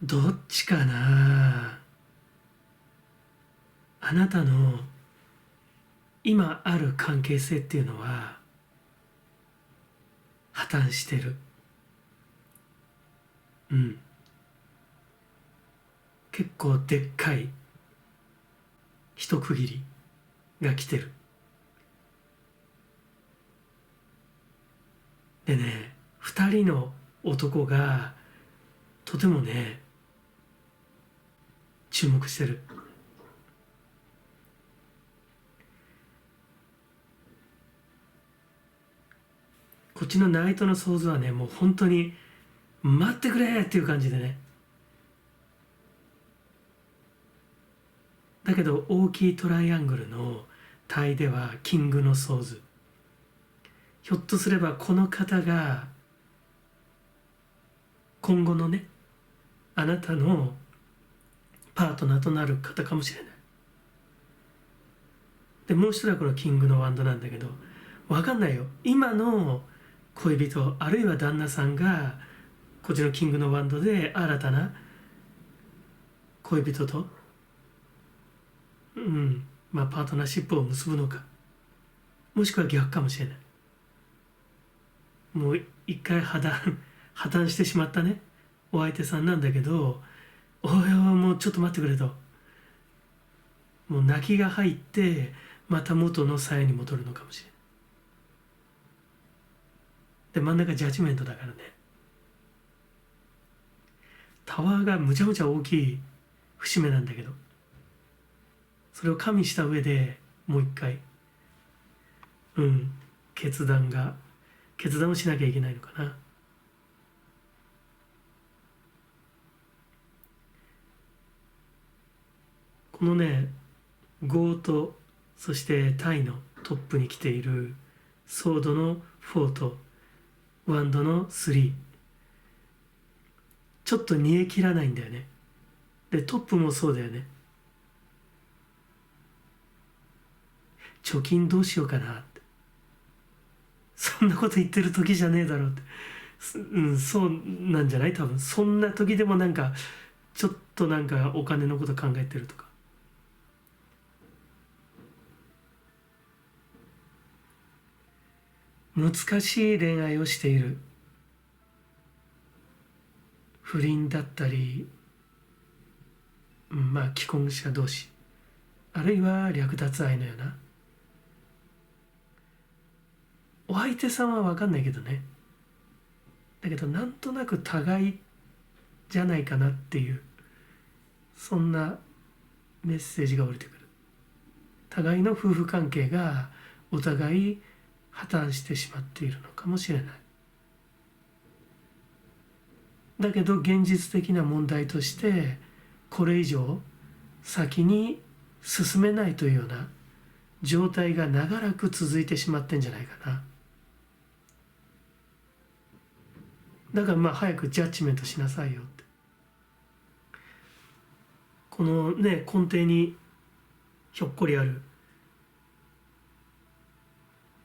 どっちかな。あなたの今ある関係性っていうのは破綻してる。結構でっかい一区切りが来てる。でね、二人の男がとてもね注目してる。こっちのナイトの想像はね、もう本当に待ってくれっていう感じでね。だけど大きいトライアングルの体ではキングのソーズ。ひょっとすればこの方が今後のね、あなたのパートナーとなる方かもしれない。でもう一人はこのキングのワンドなんだけど、わかんないよ。今の恋人あるいは旦那さんがこっちのキングのワンドで新たな恋人とパートナーシップを結ぶのか、もしくは逆かもしれない。もう一回破綻してしまったねお相手さんなんだけど、おいおいもうちょっと待ってくれと、もう泣きが入ってまた元の鞘に戻るのかもしれない。で真ん中ジャッジメントだからね。タワーがむちゃむちゃ大きい節目なんだけど、それを加味した上でもう一回決断をしなきゃいけないのかな。このね5とそしてタイのトップに来ているソードの4とワンドの3、ちょっと煮え切らないんだよね。でトップもそうだよね。貯金どうしようかなって、そんなこと言ってる時じゃねえだろうって、そうなんじゃない？多分そんな時でもなんかちょっとなんかお金のこと考えてるとか。難しい恋愛をしている。不倫だったり、既婚者同士、あるいは略奪愛のような。お相手さんは分かんないけどね。だけどなんとなく互いじゃないかなっていう、そんなメッセージが降りてくる。互いの夫婦関係がお互い破綻してしまっているのかもしれない。だけど現実的な問題としてこれ以上先に進めないというような状態が長らく続いてしまってんじゃないかな。だからまあ早くジャッジメントしなさいよって。このね根底にひょっこりある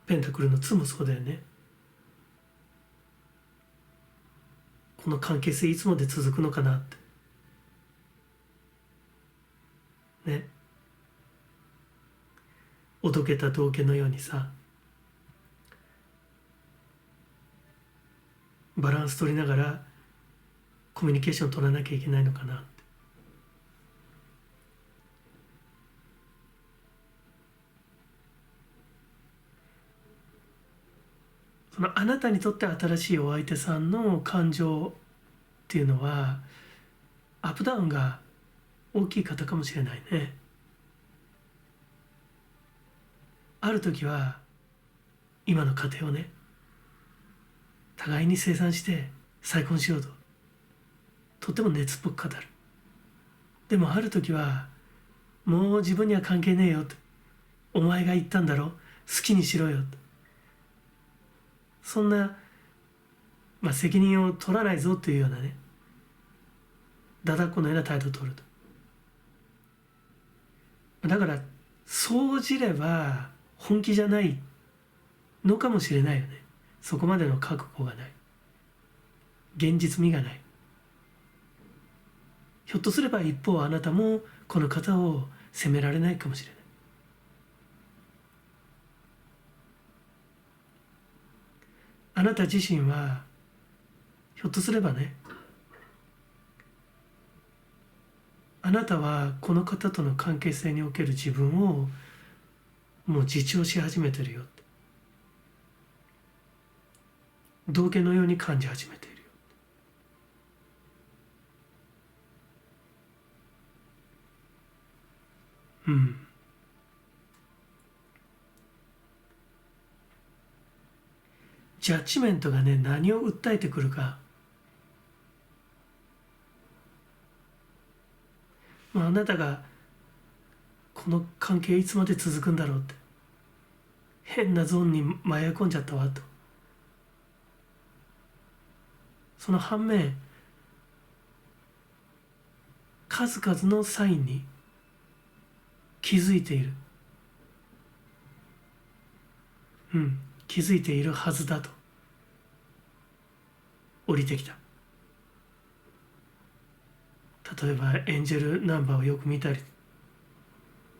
ペンタクルの2もそうだよね。この関係性いつまで続くのかなってね。おどけた道化のようにさ、バランス取りながらコミュニケーション取らなきゃいけないのかなって。そのあなたにとって新しいお相手さんの感情っていうのはアップダウンが大きい方かもしれないね。ある時は今の家庭をね互いに清算して再婚しようととっても熱っぽく語る。でもある時はもう自分には関係ねえよと、お前が言ったんだろ、好きにしろよと、そんな、責任を取らないぞというようなねだだっこのような態度を取ると。だからそうじれば本気じゃないのかもしれないよね。そこまでの覚悟がない、現実味がない。ひょっとすれば一方あなたもこの方を責められないかもしれない。あなた自身はひょっとすればね、あなたはこの方との関係性における自分をもう自重し始めてるよって、道化のように感じ始めているよ。うん。ジャッジメントがね何を訴えてくるか、あなたがこの関係いつまで続くんだろうって、変なゾーンに迷い込んじゃったわと。その反面数々のサインに気づいている、気づいているはずだと。降りてきた。例えばエンジェルナンバーをよく見たり、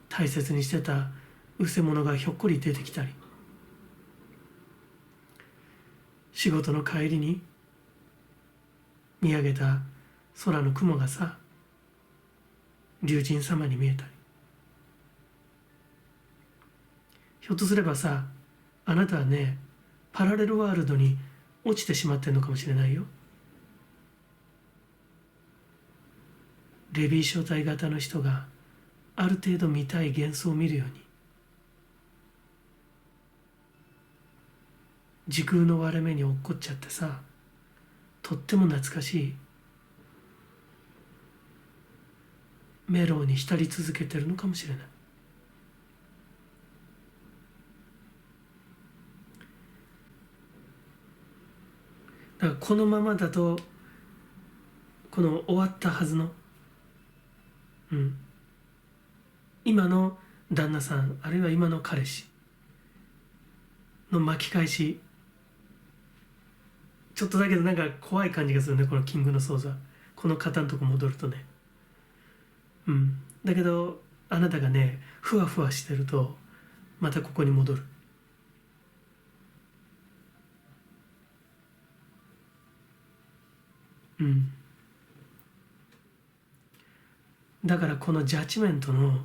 大切にしてたうせ者がひょっこり出てきたり、仕事の帰りに見上げた空の雲がさ、龍神様に見えたり。ひょっとすればさ、あなたはねパラレルワールドに落ちてしまってるのかもしれないよ。レビー小体型の人がある程度見たい幻想を見るように、時空の割れ目に落っこっちゃってさ、とっても懐かしいメロウに浸り続けてるのかもしれない。だからこのままだとこの終わったはずの、今の旦那さんあるいは今の彼氏の巻き返し、ちょっとだけどなんか怖い感じがするね、このキングのソード。この方のとこ戻るとね、だけどあなたがねふわふわしてるとまたここに戻る。だからこのジャッジメントの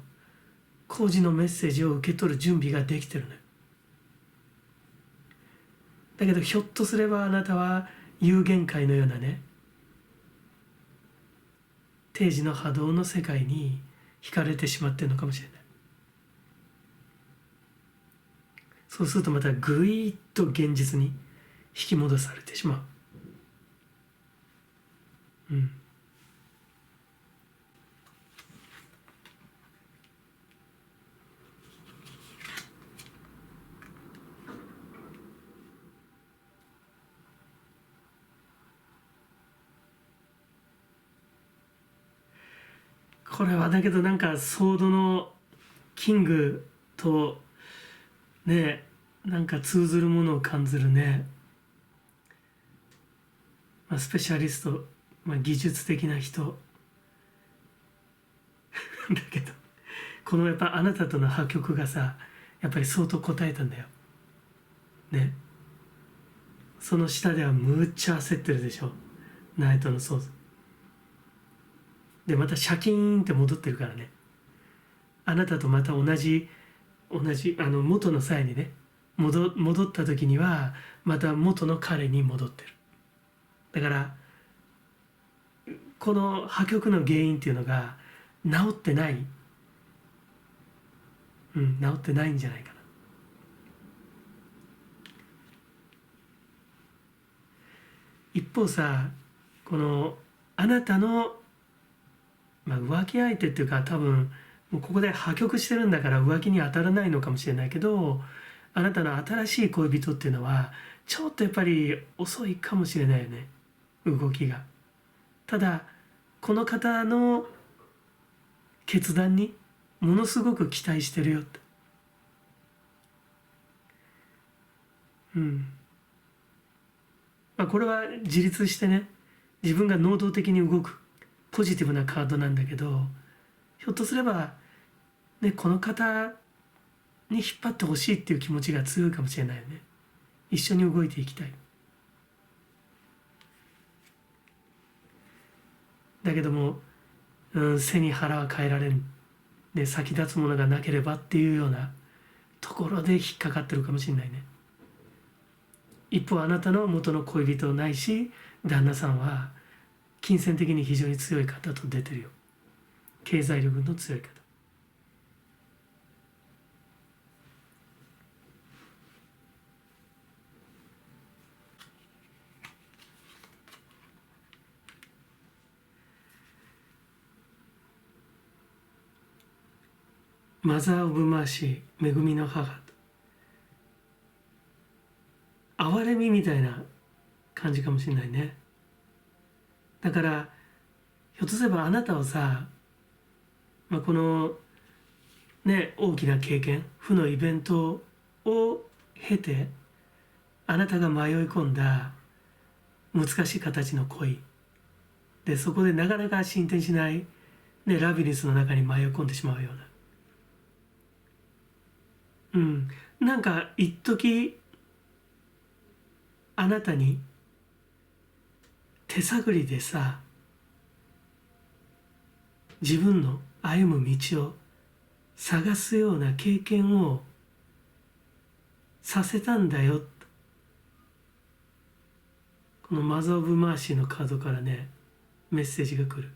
工事のメッセージを受け取る準備ができてるのよ。だけどひょっとすればあなたは有限界のようなね定時の波動の世界に惹かれてしまっているのかもしれない。そうするとまたぐいっと現実に引き戻されてしまう。これはだけどなんかソードのキングとね、なんか通ずるものを感じるね。スペシャリスト、技術的な人だけど、このやっぱあなたとの破局がさ、やっぱり相当答えたんだよね。その下ではむっちゃ焦ってるでしょ、ナイトのソーズで。またシャキーンって戻ってるからね。あなたとまた同じ元の際にね、戻った時にはまた元の彼に戻ってる。だからこの破局の原因っていうのが治ってない、治ってないんじゃないかな。一方さ、このあなたの、浮気相手っていうか、多分もうここで破局してるんだから浮気に当たらないのかもしれないけど、あなたの新しい恋人っていうのはちょっとやっぱり遅いかもしれないよね、動きが。ただこの方の決断にものすごく期待してるよって。これは自立してね、自分が能動的に動くポジティブなカードなんだけど、ひょっとすれば、ね、この方に引っ張ってほしいっていう気持ちが強いかもしれないよね。一緒に動いていきたい。だけども、背に腹は変えられん、で先立つものがなければっていうようなところで引っかかってるかもしれないね。一方あなたの元の恋人ないし旦那さんは金銭的に非常に強い方と出てるよ。経済力の強い方。マザー・オブ・マーシー、恵みの母、憐れみみたいな感じかもしれないね。だからひょっとすればあなたはさ、このね、大きな経験、負のイベントを経て、あなたが迷い込んだ難しい形の恋で、そこでなかなか進展しない、ね、ラビリンスの中に迷い込んでしまうような、なんか一時あなたに手探りでさ、自分の歩む道を探すような経験をさせたんだよ。このマザー・オブ・マーシーのカードからね、メッセージが来る。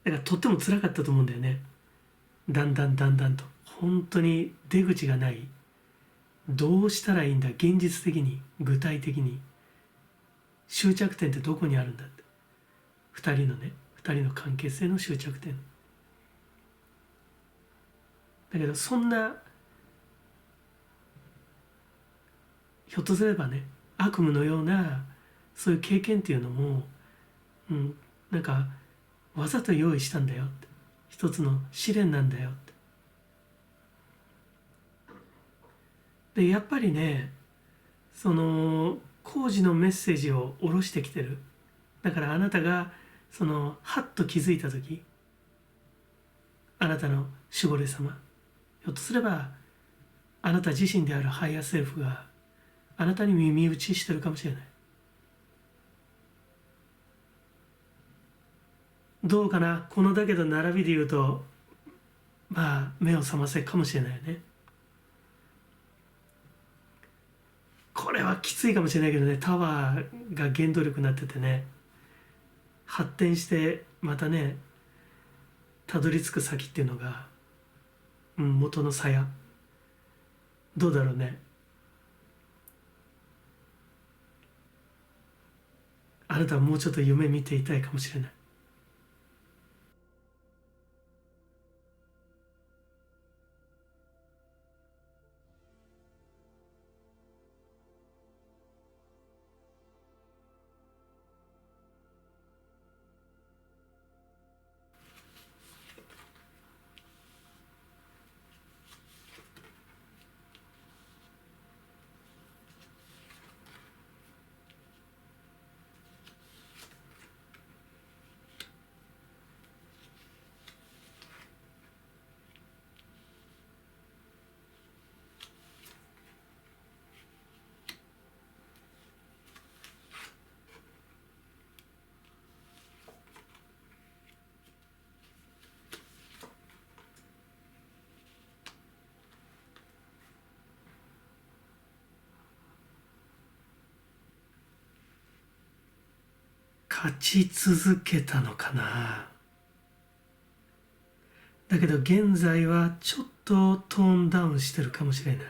だからとっても辛かったと思うんだよね。だんだんと本当に出口がない、どうしたらいいんだ、現実的に具体的に終着点ってどこにあるんだって、2人の関係性の終着点だけど、そんなひょっとすればね、悪夢のようなそういう経験っていうのも、なんかわざと用意したんだよって、一つの試練なんだよって。でやっぱりね、その工事のメッセージを下ろしてきてる。だからあなたがそのハッと気づいた時、あなたの守護霊様、ひょっとすればあなた自身であるハイヤーセルフがあなたに耳打ちしてるかもしれない。どうかな、このだけど並びで言うと目を覚ませかもしれないよね。これはきついかもしれないけどね、タワーが原動力になっててね、発展してまたね、たどり着く先っていうのが、元の鞘、どうだろうね。あなたはもうちょっと夢見ていたいかもしれない。勝ち続けたのかな。だけど現在はちょっとトーンダウンしてるかもしれない。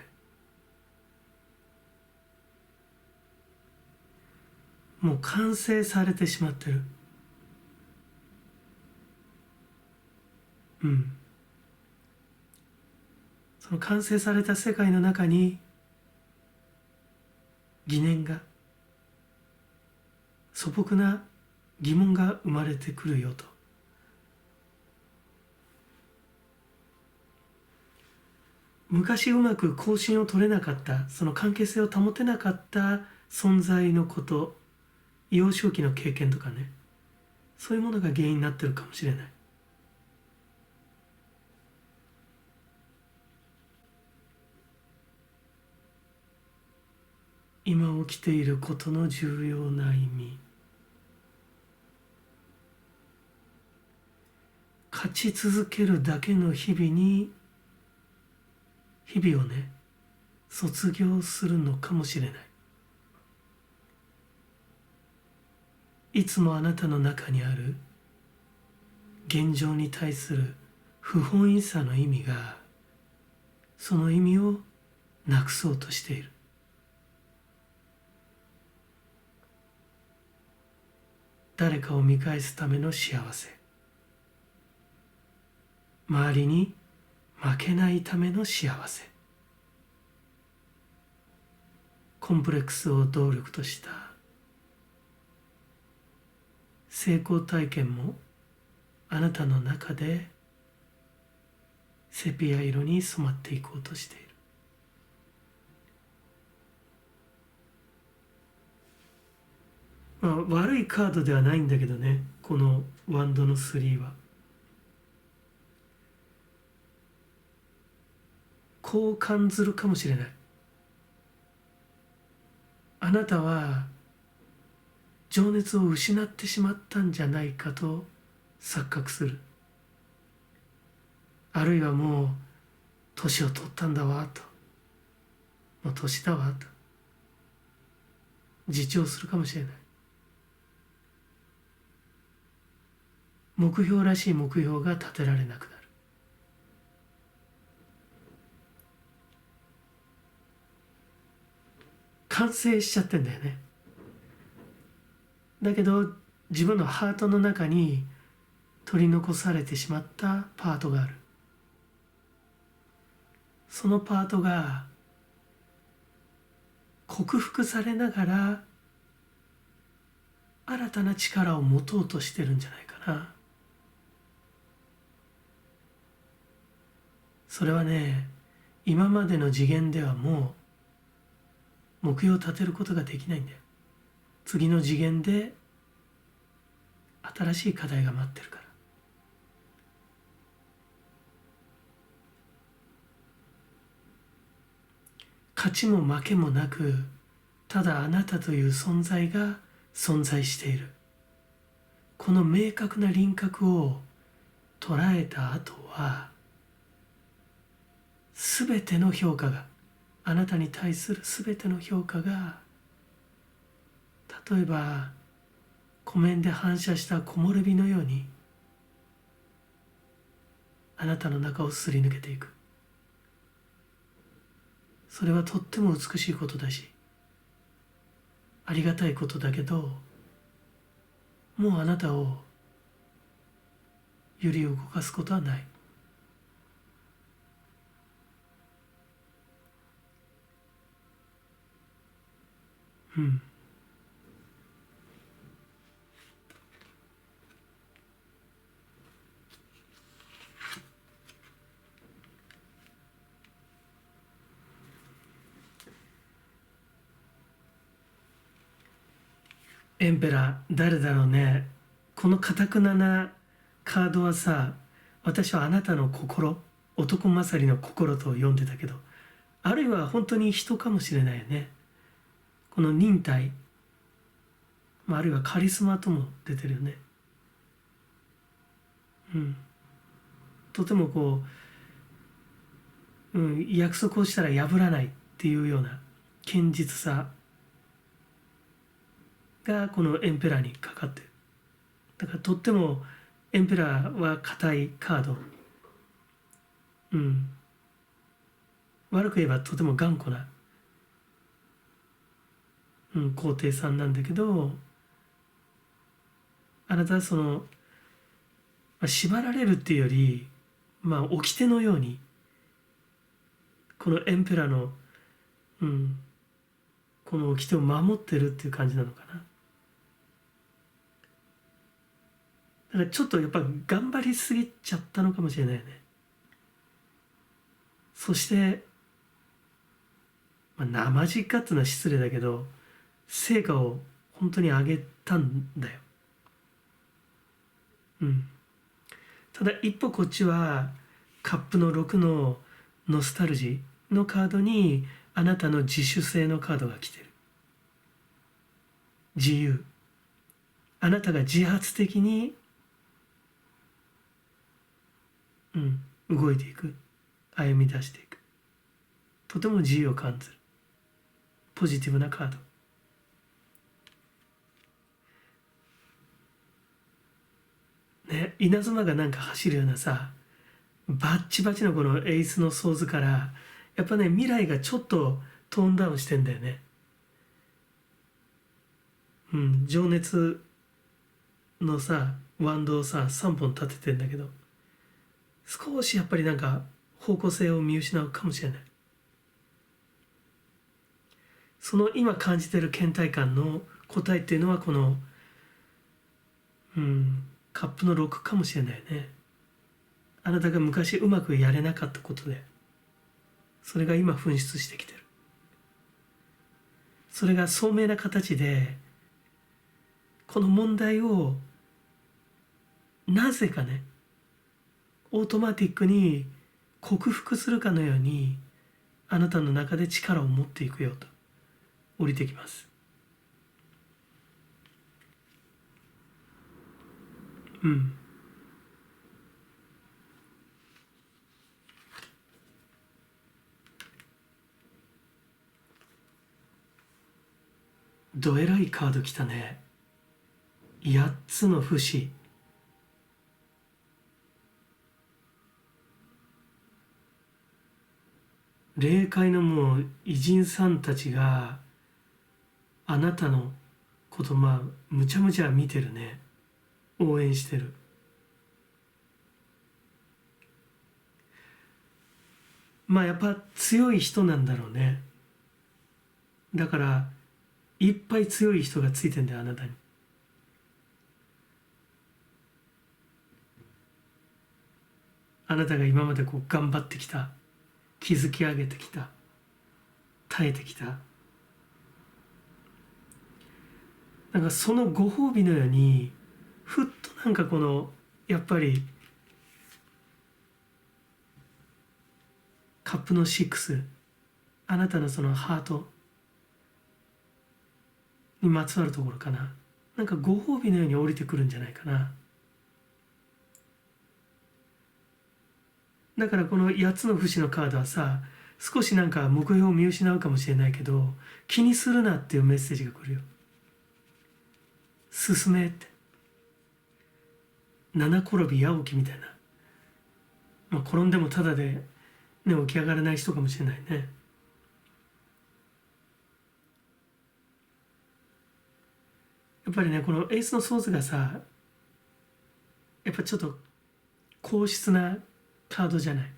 もう完成されてしまってる。その完成された世界の中に疑念が、素朴な疑問が生まれてくるよと。昔うまく交信を取れなかった、その関係性を保てなかった存在のこと、幼少期の経験とかね、そういうものが原因になってるかもしれない。今起きていることの重要な意味、勝ち続けるだけの日々をね、卒業するのかもしれない。いつもあなたの中にある現状に対する不本意さの意味が、その意味をなくそうとしている。誰かを見返すための幸せ、周りに負けないための幸せ、コンプレックスを動力とした成功体験もあなたの中でセピア色に染まっていこうとしている。悪いカードではないんだけどね、このワンドの3は。こう感じるかもしれない。あなたは情熱を失ってしまったんじゃないかと錯覚する。あるいはもう年を取ったんだわと、もう年だわと自重するかもしれない。目標らしい目標が立てられなくなる。完成しちゃってんだよね。だけど自分のハートの中に取り残されてしまったパートがある。そのパートが克服されながら新たな力を持とうとしてるんじゃないかな。それはね、今までの次元ではもう目標を立てることができないんだよ。次の次元で新しい課題が待ってるから。勝ちも負けもなく、ただあなたという存在が存在している。この明確な輪郭を捉えた後は、すべての評価が、あなたに対するすべての評価が、例えば湖面で反射した木漏れ日のようにあなたの中をすり抜けていく。それはとっても美しいことだし、ありがたいことだけど、もうあなたを揺り動かすことはない。エンペラー誰だろうね。この堅くななカードはさ、私はあなたの心、男勝りの心と読んでたけど、あるいは本当に人かもしれないよね。この忍耐、あるいはカリスマとも出てるよね。とてもこう、約束をしたら破らないっていうような堅実さがこのエンペラーにかかってる。だからとってもエンペラーは硬いカード、うん、悪く言えばとても頑固な、皇帝さんなんだけど、あなたはその、縛られるっていうより、掟のようにこのエンペラーの、うん、この掟を守ってるっていう感じなのかな。だからちょっとやっぱ頑張りすぎちゃったのかもしれないよね。そして、生実家っていうのは失礼だけど、成果を本当に上げたんだよ。うん。ただ一歩こっちはカップの6のノスタルジーのカードにあなたの自主性のカードが来てる。自由。あなたが自発的に、動いていく。歩み出していく。とても自由を感じる。ポジティブなカード。ね、稲妻がなんか走るようなさ、バッチバチのこのエースのソーズからやっぱね、未来がちょっとトーンダウンしてんだよね。情熱のさワンドをさ3本立ててんだけど、少しやっぱりなんか方向性を見失うかもしれない。その今感じてる倦怠感の答えっていうのはこの、カップの6かもしれないね。あなたが昔うまくやれなかったことで、それが今噴出してきてる。それが聡明な形でこの問題をなぜかね、オートマティックに克服するかのようにあなたの中で力を持っていくよと降りてきます。どえらいカードきたね。8つの不死。霊界のもう偉人さんたちがあなたのことむちゃむちゃ見てるね。応援してる。やっぱ強い人なんだろうね。だからいっぱい強い人がついてんだよ、あなたに。あなたが今までこう頑張ってきた、築き上げてきた、耐えてきた、なんかそのご褒美のようにふっとなんかこのやっぱりカップの6、あなたのそのハートにまつわるところかな、なんかご褒美のように降りてくるんじゃないかな。だからこの8つの不死のカードはさ、少しなんか目標を見失うかもしれないけど、気にするなっていうメッセージが来るよ。進めって。七転び八起きみたいな。転んでもただで、ね、起き上がらない人かもしれないね。やっぱりね、このエースのソーズがさ、やっぱちょっと硬質なカードじゃない。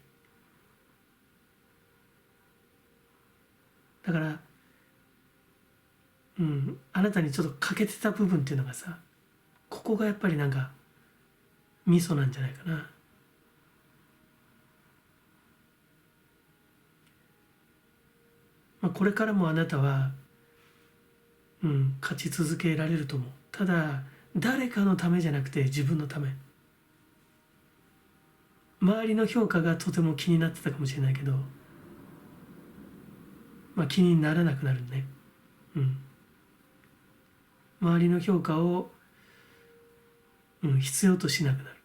だから、あなたにちょっと欠けてた部分っていうのがさ、ここがやっぱりなんかミソなんじゃないかな。これからもあなたは、勝ち続けられると思う。ただ誰かのためじゃなくて自分のため。周りの評価がとても気になってたかもしれないけど、気にならなくなるね。周りの評価を、必要としなくなる。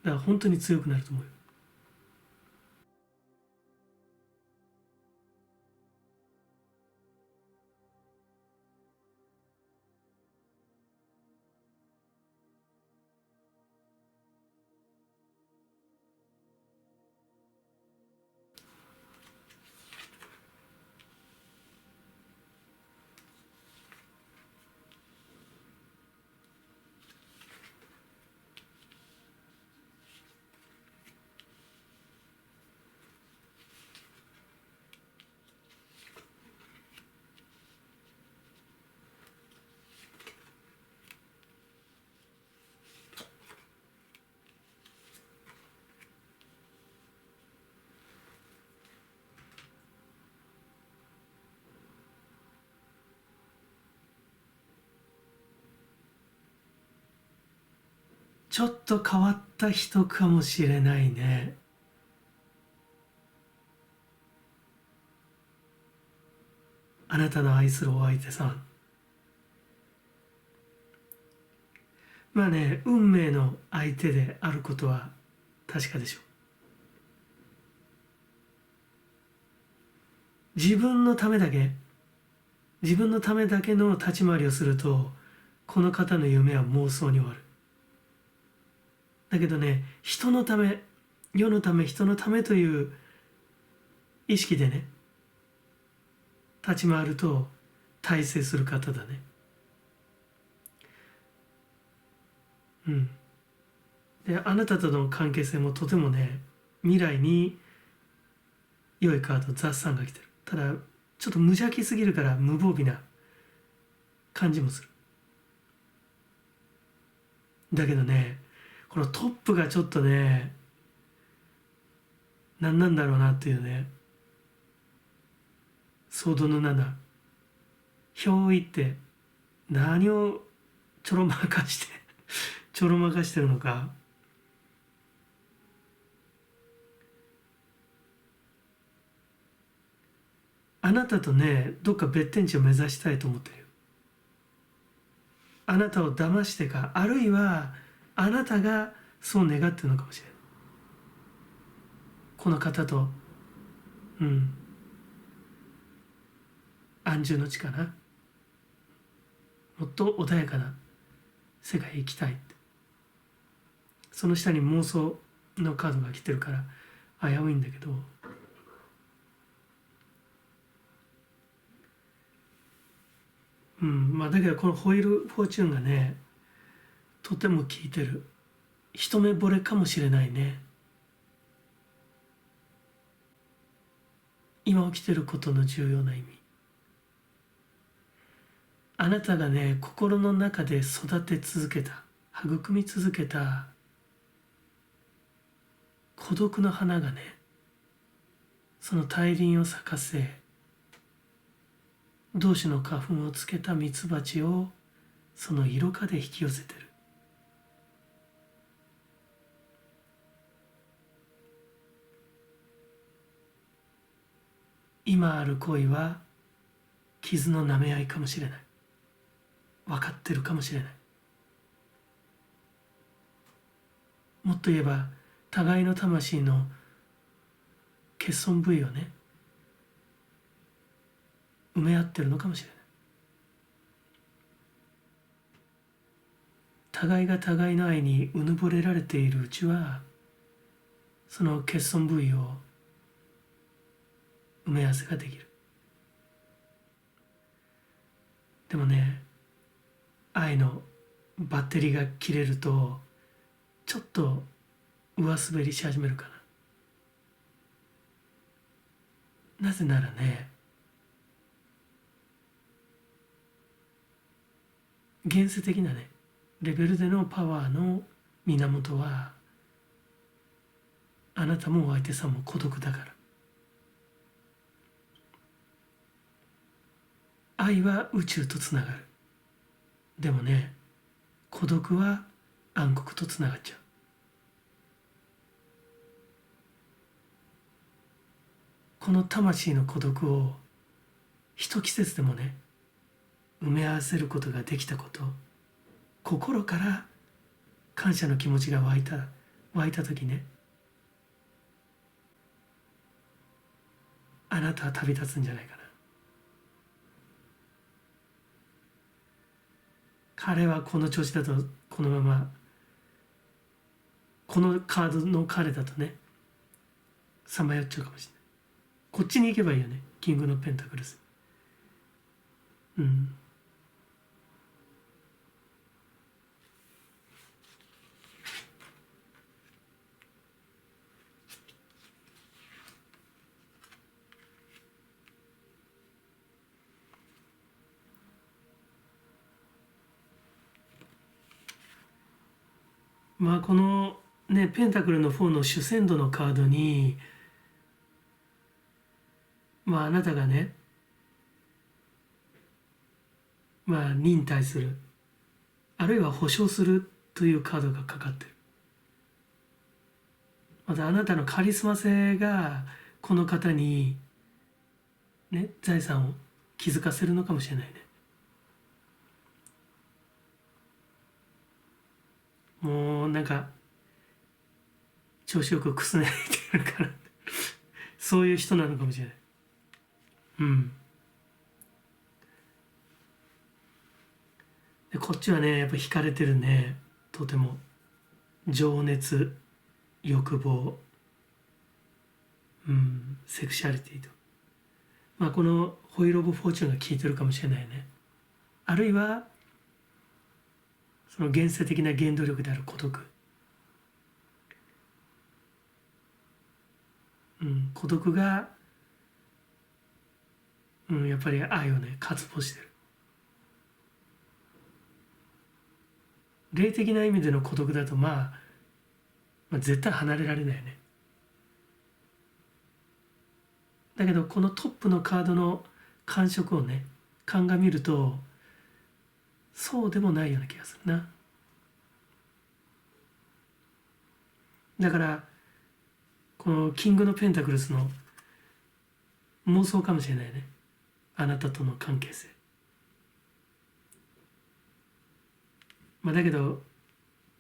だから本当に強くなると思うよ。ちょっと変わった人かもしれないね。あなたの愛するお相手さん。まあね、運命の相手であることは確かでしょう。自分のためだけの立ち回りをすると、この方の夢は妄想に終わる。だけどね、人のため、世のため、人のためという意識でね、立ち回ると大成する方だね。うん。で、あなたとの関係性もとてもね、未来に良いカード、ザ・サンが来てる。ただ、ちょっと無邪気すぎるから無防備な感じもする。だけどね、このトップがちょっとね、何なんだろうなっていうね、ソードの7、憑依って何をちょろまかしてちょろまかしてるのか。あなたとね、どっか別天地を目指したいと思ってるよ。あなたを騙してか、あるいはあなたがそう願ってるのかもしれない。この方と、安住の地かな。もっと穏やかな世界へ行きたいって。その下に妄想のカードが来てるから危ういんだけど、まあだけどこのホイールフォーチュンがね、とても効いてる。一目惚れかもしれないね。今起きてることの重要な意味。あなたがね、心の中で育て続けた、育み続けた孤独の花がね、その大輪を咲かせ、同種の花粉をつけたミツバチをその色化で引き寄せてる。今ある恋は傷の舐め合いかもしれない。分かってるかもしれない。もっと言えば互いの魂の欠損部位をね、埋め合ってるのかもしれない。互いが互いの愛にうぬぼれられているうちは、その欠損部位を埋め合わせができる。でもね、愛のバッテリーが切れるとちょっと上滑りし始めるかな。なぜならね、現世的なねレベルでのパワーの源は、あなたもお相手さんも孤独だから。愛は宇宙とつながる。でもね、孤独は暗黒とつながっちゃう。この魂の孤独を一季節でもね、埋め合わせることができたこと、心から感謝の気持ちが湧いた時ね、あなたは旅立つんじゃないかな。彼はこの調子だとこのまま、このカードの彼だとね、さまよっちゃうかもしれない。こっちに行けばいいよね、キングのペンタクルス。まあこのねペンタクルの4の主戦度のカードに、まああなたがね、まあ忍耐する、あるいは保証するというカードがかかってる。またあなたのカリスマ性がこの方にね、財産を気づかせるのかもしれないね。もうなんか調子よくくすねいてるからそういう人なのかもしれない。うん。でこっちはねやっぱ惹かれてるね。とても情熱、欲望、セクシャリティと、まあ、このホイール・オブ・フォーチュンが効いてるかもしれないね。あるいはその現世的な原動力である孤独、孤独が、やっぱり愛をね渇望してる。霊的な意味での孤独だと、まあ絶対離れられないよね。だけどこのトップのカードの感触をね鑑みるとそうでもないような気がするな。だからこのキングのペンタクルスの妄想かもしれないね。あなたとの関係性。まあだけど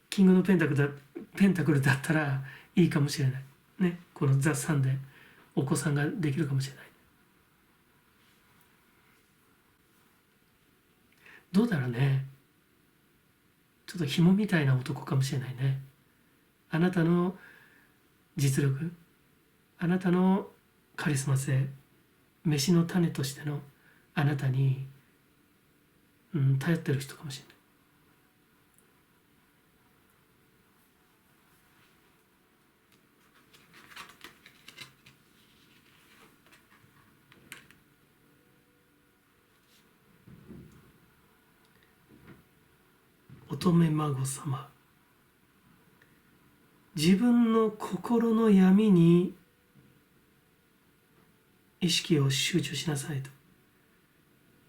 キングのペンタクルだったらいいかもしれないね。このザ・サンでお子さんができるかもしれない。どうだろうね。ちょっと紐みたいな男かもしれないね。あなたの実力、あなたのカリスマ性、飯の種としてのあなたに、頼ってる人かもしれない。乙女孫様、自分の心の闇に意識を集中しなさいと。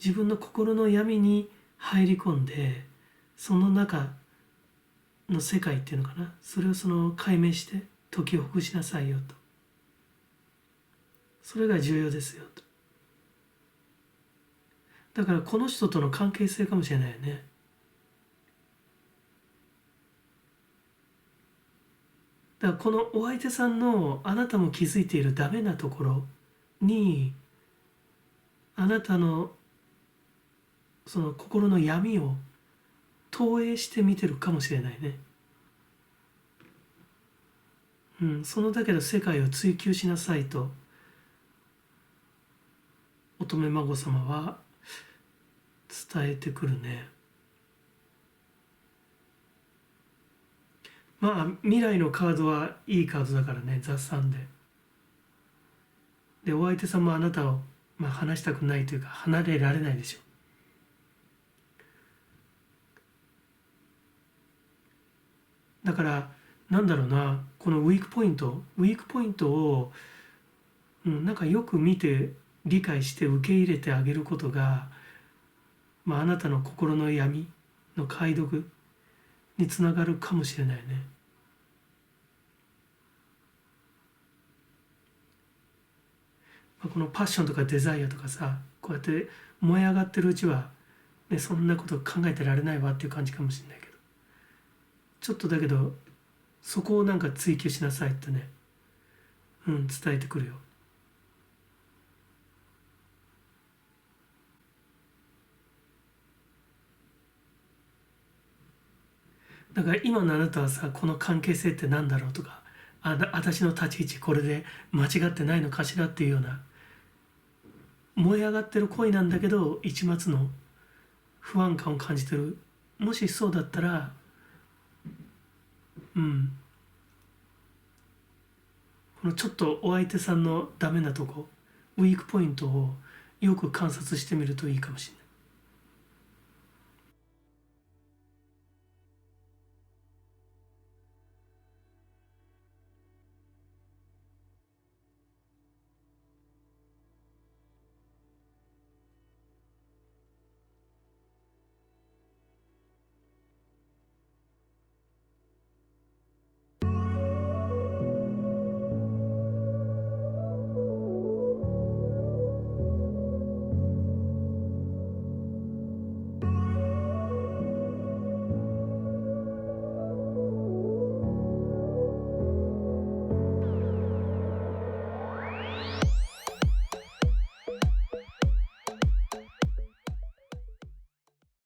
自分の心の闇に入り込んで、その中の世界っていうのかな、それを解明して解きほぐしなさいよと。それが重要ですよと。だからこの人との関係性かもしれないよね。だからこのお相手さんのあなたも気づいているダメなところにあなたのその心の闇を投影して見てるかもしれないね。そのだけの世界を追求しなさいと乙女孫様は伝えてくるね。まあ未来のカードはいいカードだからね、雑談で。でお相手さんもあなたを、話したくないというか離れられないでしょう。だからなんだろうな、このウィークポイントを、なんかよく見て理解して受け入れてあげることが、あなたの心の闇の解読につながるかもしれないね。このパッションとかデザイアとかさ、こうやって燃え上がってるうちは、ね、そんなこと考えてられないわっていう感じかもしれないけど、ちょっとだけどそこをなんか追求しなさいってね、伝えてくるよ。だから今のあなたはさ、この関係性って何だろうとか、私の立ち位置これで間違ってないのかしらっていうような燃え上がってる恋なんだけど一抹の不安感を感じてる。もしそうだったらこのちょっとお相手さんのダメなとこ、ウィークポイントをよく観察してみるといいかもしれない。